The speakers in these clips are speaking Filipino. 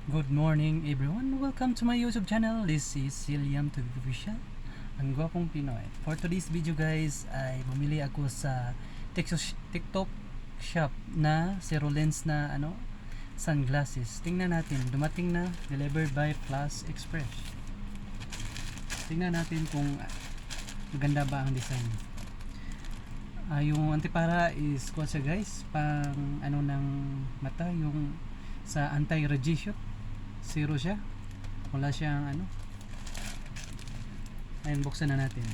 Good morning everyone, welcome to my YouTube channel. This is William TV Official, ang gwapong Pinoy. For today's video guys, ay bumili ako sa TikTok shop na zero lens na sunglasses. Tingnan natin, dumating na, delivered by Plus Express. Tingnan natin kung maganda ba ang design. Yung antipara is kuha siya guys, pang ng mata, yung sa anti-radiation. Zero siya, wala siyang ayun, buksan na natin.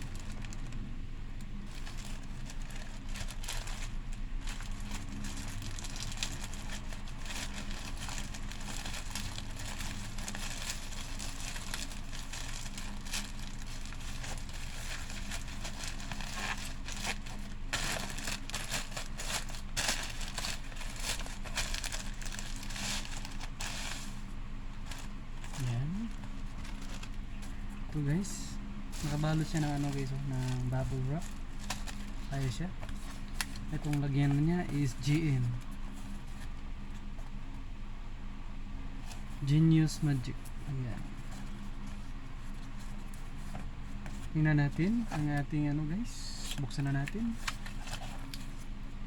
Yan. Ito guys, nakabalot siya ng guys, ng bubble wrap. Ayos siya. Itong lagyan niya is GM, Genius Magic. Ayan. Tingnan natin ang ating guys. Buksan na natin.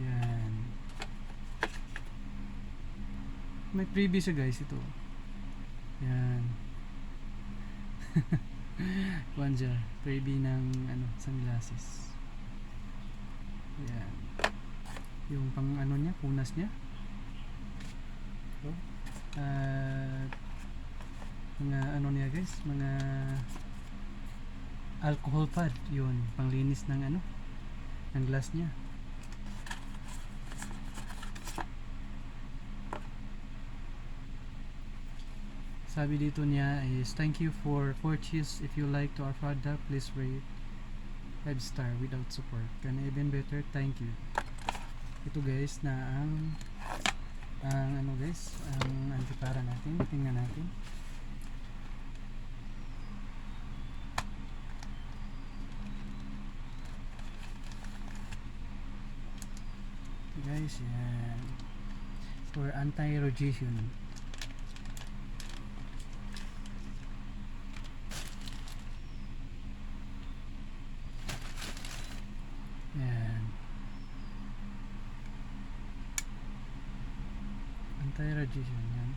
Yan. May freebie siya guys ito. Yan. Kuwan siya, freebie ng sunglasses. Yan. Yung pang niya, punas niya. So, mga niya guys, mga alcohol pad, yun, panglinis ng ng glass niya. Sabi dito niya is, thank you for purchase. If you like to our product, please rate 5 star without support. Can even better, thank you. Ito guys na ang guys, ang antipara natin. Tingnan natin. Ito guys, yan. For anti-radiation. Yan. Anti-radiation yan.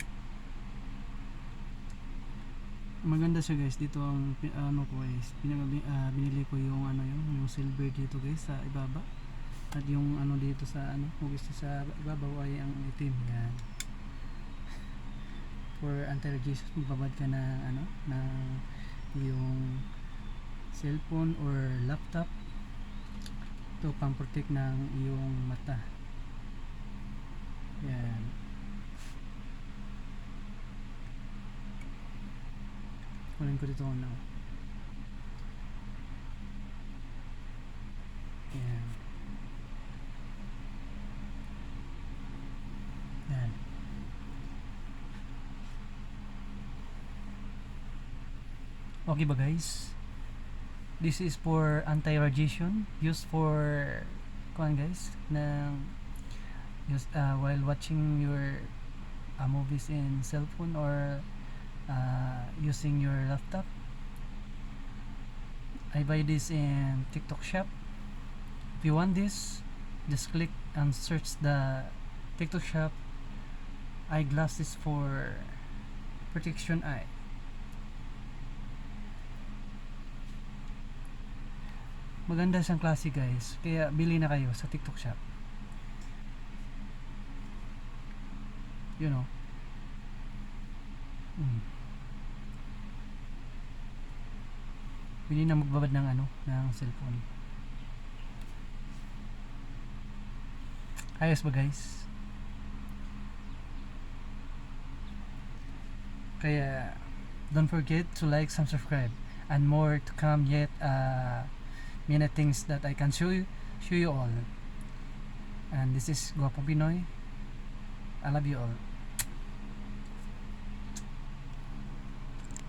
Maganda siya guys. Dito ang ko guys, binili ko yung yung silver dito guys sa ibaba. At yung dito sa guys sa ibabaw ay ang itim. Yan. For anti-radiation, magbabad ka na na yung cellphone or laptop. Ito pang protect ng iyong mata. Yan. Kunin ko dito Yan. Yan. Okay ba guys? This is for anti-radiation, used for guys, while watching your movies in cellphone or using your laptop. I buy this in TikTok shop. If you want this, just click and search the TikTok shop eyeglasses for protection eye. Maganda siyang klase guys, kaya bili na kayo sa TikTok shop. You know. Hindi na magbabad ng ng cellphone. Ayos ba guys? Kaya don't forget to like and subscribe, and more to come yet. Many things that I can show you all. And this is Gwapong Pinoy. I love you all.